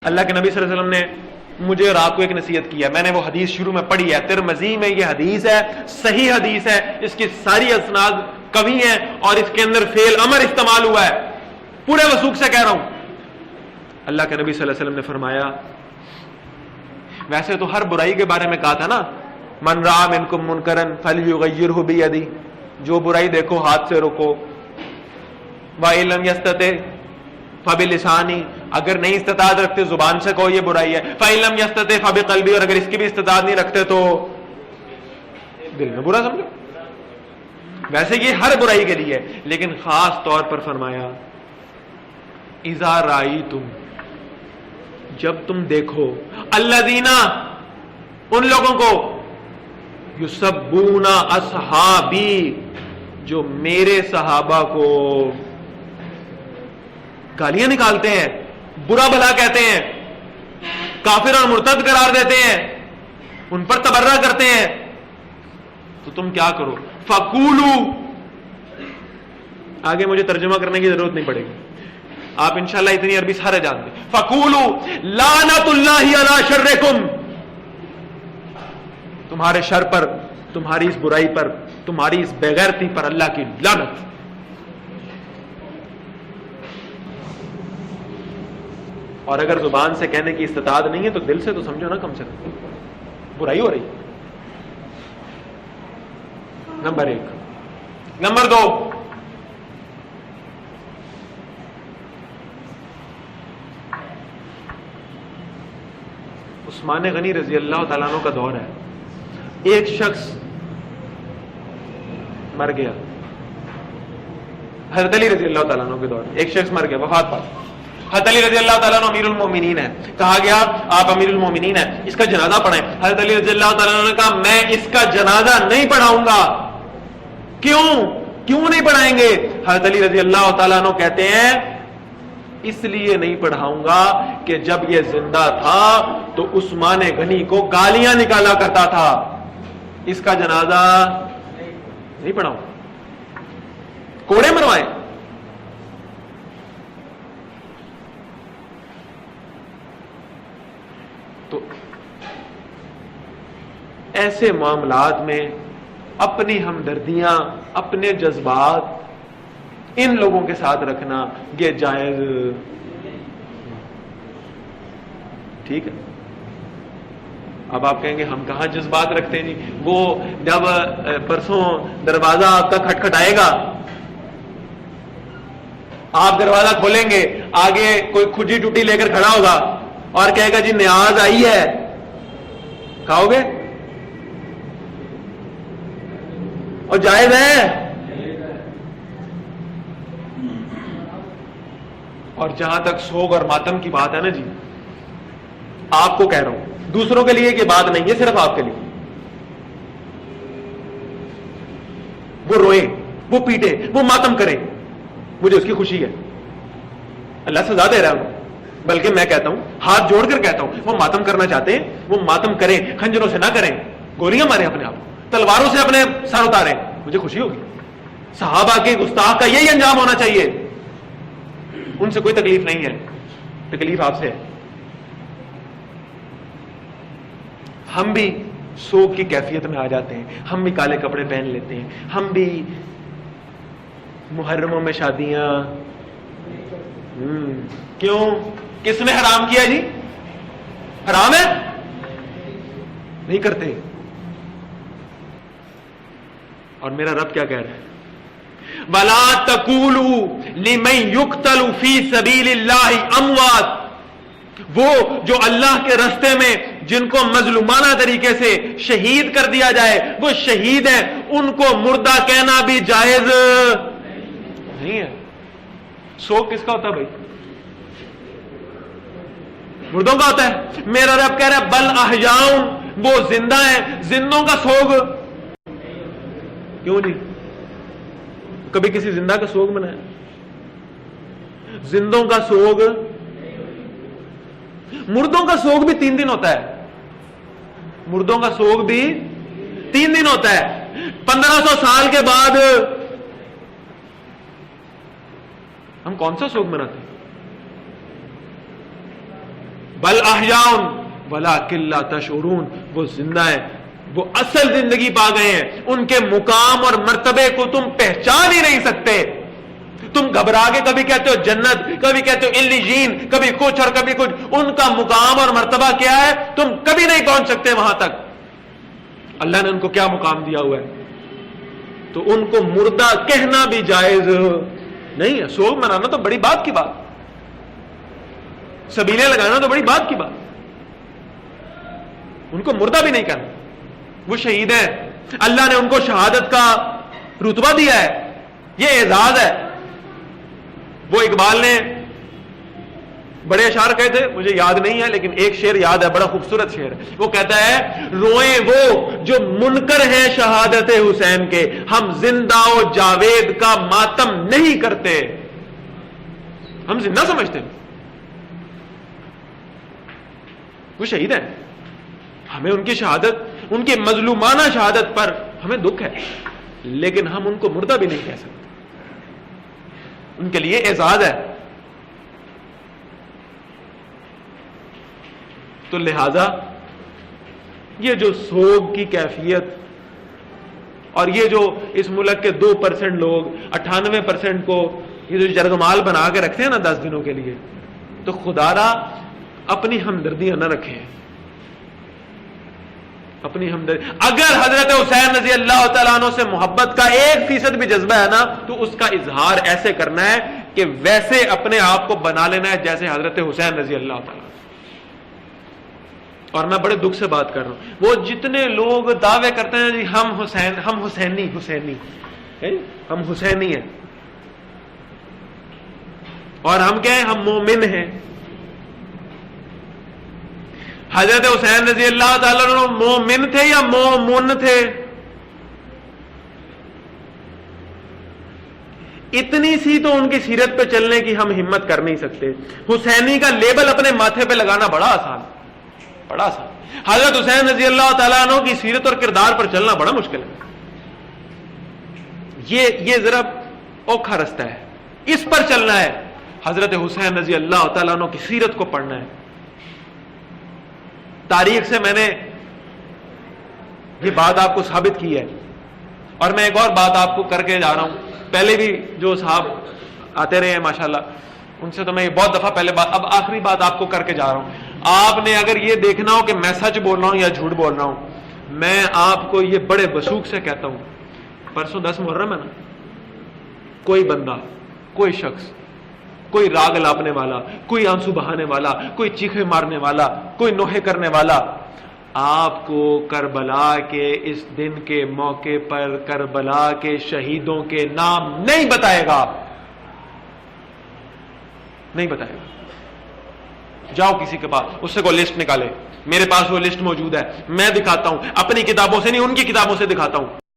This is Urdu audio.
اللہ کے نبی صلی اللہ علیہ وسلم نے مجھے رات کو ایک نصیحت کی ہے، میں نے وہ حدیث شروع میں پڑھی ہے، ترمذی میں یہ حدیث ہے، صحیح حدیث ہے، اس کی ساری اسناد قوی ہیں اور اس کے اندر فعل امر استعمال ہوا ہے، پورے وثوق سے کہہ رہا ہوں۔ اللہ کے نبی صلی اللہ علیہ وسلم نے فرمایا، ویسے تو ہر برائی کے بارے میں کہا تھا نا، من رأى منکم منکرا فلیغیرہ بیدہ، جو برائی دیکھو ہاتھ سے روکو، وَإِن لَّمْ يَسْتَطِعْ فَبِلِسَانِهِ، اگر نہیں استطاعت رکھتے زبان سے کہو یہ برائی ہے، فَإِن لَّمْ يَسْتَطِعْ فَبِقَلْبِهِ، اور اگر اس کی بھی استطاعت نہیں رکھتے تو دل میں برا سمجھو۔ ویسے یہ ہر برائی کے لیے، لیکن خاص طور پر فرمایا اِذَا رَأَيْتُمْ، جب تم دیکھو، الَّذِينَ، ان لوگوں کو، يُسَبُّونَ أَصْحَابِي، جو میرے صحابہ کو گالیاں نکالتے ہیں، برا بھلا کہتے ہیں، کافر اور مرتد قرار دیتے ہیں، ان پر تبرہ کرتے ہیں، تو تم کیا کرو؟ فَقُولُوا، آگے مجھے ترجمہ کرنے کی ضرورت نہیں پڑے گی، آپ انشاءاللہ اتنی عربی سارے جانتے ہیں۔ فَقُولُوا لَعْنَةُ اللَّهِ عَلَى شَرِّكُمْ، تمہارے شر پر، تمہاری اس برائی پر، تمہاری اس بے غیرتی پر اللہ کی لعنت۔ اور اگر زبان سے کہنے کی استطاعت نہیں ہے تو دل سے تو سمجھو نا، کم سے کم برائی ہو رہی۔ نمبر 1۔ نمبر 2، عثمان غنی رضی اللہ تعالیٰ عنہ کا دور ہے، ایک شخص مر گیا، حضرت علی رضی اللہ تعالیٰ عنہ کے دور، ایک شخص مر گیا، وفات پا۔ حضرت علی رضی اللہ تعالیٰ عنہ امیر المومنین ہے، کہا گیا آپ امیر المومنین ہیں، اس کا جنازہ پڑھیں۔ حضرت علی رضی اللہ تعالیٰ عنہ نے کہا میں اس کا جنازہ نہیں پڑھاؤں گا۔ کیوں نہیں پڑھائیں گے؟ حضرت علی رضی اللہ تعالیٰ عنہ کہتے ہیں اس لیے نہیں پڑھاؤں گا کہ جب یہ زندہ تھا تو عثمان غنی کو گالیاں نکالا کرتا تھا، اس کا جنازہ نہیں پڑھاؤں، کوڑے مروائیں۔ تو ایسے معاملات میں اپنی ہمدردیاں، اپنے جذبات ان لوگوں کے ساتھ رکھنا یہ جائز ٹھیک ہے۔ اب آپ کہیں گے ہم کہاں جذبات رکھتے ہیں جی، وہ جب پرسوں دروازہ آپ کا کھٹکھٹائے گا، آپ دروازہ کھولیں گے، آگے کوئی کھجی ٹوٹی لے کر کھڑا ہوگا اور کہے گا جی نیاز آئی ہے، کھاؤ گے؟ اور جائز ہے؟ اور جہاں تک سوگ اور ماتم کی بات ہے نا جی، آپ کو کہہ رہا ہوں، دوسروں کے لیے یہ بات نہیں ہے، صرف آپ کے لیے۔ وہ روئیں، وہ پیٹیں، وہ ماتم کریں، مجھے اس کی خوشی ہے، اللہ سزا دے رہا ہوں، بلکہ میں کہتا ہوں، ہاتھ جوڑ کر کہتا ہوں، وہ ماتم کرنا چاہتے ہیں وہ ماتم کریں، خنجروں سے نہ کریں، گولیاں ماریں اپنے آپ کو، تلواروں سے اپنے سر اتاریں، مجھے خوشی ہوگی۔ صحابہ کے گستاخ کا یہی انجام ہونا چاہیے، ان سے کوئی تکلیف نہیں ہے، تکلیف آپ سے ہے۔ ہم بھی سوگ کی کیفیت میں آ جاتے ہیں، ہم بھی کالے کپڑے پہن لیتے ہیں، ہم بھی محرموں میں شادیاں، کیوں؟ کس نے حرام کیا جی؟ حرام ہے؟ نہیں کرتے۔ اور میرا رب کیا کہہ رہا ہے؟ وَلَا تَقُولُوا لِمَن يُقْتَلُ فِي سَبِيلِ اللَّهِ أَمْوَاتٌ، وہ جو اللہ کے راستے میں جن کو مظلومانہ طریقے سے شہید کر دیا جائے وہ شہید ہیں، ان کو مردہ کہنا بھی جائز نہیں ہے۔ سوگ کس کا ہوتا ہے بھائی؟ مردوں کا ہوتا ہے۔ میرا رب کہہ رہا ہے بل احیاء، وہ زندہ ہیں، زندوں کا سوگ کیوں نہیں؟ کبھی کسی زندہ کا سوگ منایا؟ زندوں کا سوگ، مردوں کا سوگ بھی 3 دن ہوتا ہے، مردوں کا سوگ بھی 3 دن ہوتا ہے۔ 1500 سال کے بعد ہم کون سا سوگ مناتے ہیں؟ بل احیاء ولکن لا تشعرون، وہ زندہ ہیں، وہ اصل زندگی پا گئے ہیں، ان کے مقام اور مرتبے کو تم پہچان ہی نہیں سکتے۔ تم گھبرا کے کبھی کہتے ہو جنت، کبھی کہتے ہو علیین، کبھی کچھ اور کبھی کچھ، ان کا مقام اور مرتبہ کیا ہے تم کبھی نہیں پہنچ سکتے وہاں تک۔ اللہ نے ان کو کیا مقام دیا ہوا ہے؟ تو ان کو مردہ کہنا بھی جائز نہیں ہے۔ سوگ منانا تو بڑی بات کی بات، سبیلے لگانا تو بڑی بات کی بات، ان کو مردہ بھی نہیں کہنا۔ وہ شہید ہیں، اللہ نے ان کو شہادت کا رتبہ دیا ہے، یہ اعزاز ہے۔ وہ اقبال نے بڑے اشعار کہے تھے، مجھے یاد نہیں ہے لیکن ایک شعر یاد ہے، بڑا خوبصورت شعر ہے۔ وہ کہتا ہے روئیں وہ جو منکر ہیں شہادت حسین کے، ہم زندہ و جاوید کا ماتم نہیں کرتے۔ ہم زندہ سمجھتے ہیں، وہ شہید ہیں، ہمیں ان کی شہادت، ان کی مظلومانہ شہادت پر ہمیں دکھ ہے، لیکن ہم ان کو مردہ بھی نہیں کہہ سکتے، ان کے لیے اعزاز ہے۔ تو لہذا یہ جو سوگ کی کیفیت اور یہ جو اس ملک کے 2% لوگ 98% کو یہ جو جرگمال بنا کے رکھتے ہیں نا 10 دنوں کے لیے، تو خدا را اپنی ہمدردیاں نہ رکھیں، اپنی ہمدردی۔ اگر حضرت حسین رضی اللہ تعالیٰ عنہ سے محبت کا 1% بھی جذبہ ہے نا، تو اس کا اظہار ایسے کرنا ہے کہ ویسے اپنے آپ کو بنا لینا ہے جیسے حضرت حسین رضی اللہ تعالیٰ۔ اور میں بڑے دکھ سے بات کر رہا ہوں، وہ جتنے لوگ دعوے کرتے ہیں جی ہم حسینی ہم حسینی ہیں، اور ہم کیا ہیں؟ ہم مومن ہیں۔ حضرت حسین رضی اللہ تعالیٰ عنہ مومن تھے یا مومن تھے؟ اتنی سی تو ان کی سیرت پہ چلنے کی ہم ہمت کر نہیں سکتے۔ حسینی کا لیبل اپنے ماتھے پہ لگانا بڑا آسان، بڑا آسان۔ حضرت حسین رضی اللہ تعالیٰ عنہ کی سیرت اور کردار پر چلنا بڑا مشکل ہے۔ یہ ذرا اوکھا رستہ ہے، اس پر چلنا ہے۔ حضرت حسین رضی اللہ تعالیٰ عنہ کی سیرت کو پڑھنا ہے۔ تاریخ سے میں نے یہ بات آپ کو ثابت کی ہے، اور میں ایک اور بات آپ کو کر کے جا رہا ہوں۔ پہلے بھی جو صاحب آتے رہے ہیں ماشاءاللہ، ان سے تو میں بہت دفعہ پہلے بات، اب آخری بات آپ کو کر کے جا رہا ہوں۔ آپ نے اگر یہ دیکھنا ہو کہ میں سچ بول رہا ہوں یا جھوٹ بول رہا ہوں، میں آپ کو یہ بڑے وثوق سے کہتا ہوں، پرسوں 10 محرم ہے نا، کوئی بندہ، کوئی شخص، کوئی راگ لاپنے والا، کوئی آنسو بہانے والا، کوئی چیخے مارنے والا، کوئی نوحے کرنے والا آپ کو کربلا کے اس دن کے موقع پر کربلا کے شہیدوں کے نام نہیں بتائے گا، نہیں بتائے گا۔ جاؤ کسی کے پاس، اس سے کوئی لسٹ نکالے، میرے پاس وہ لسٹ موجود ہے، میں دکھاتا ہوں، اپنی کتابوں سے نہیں ان کی کتابوں سے دکھاتا ہوں۔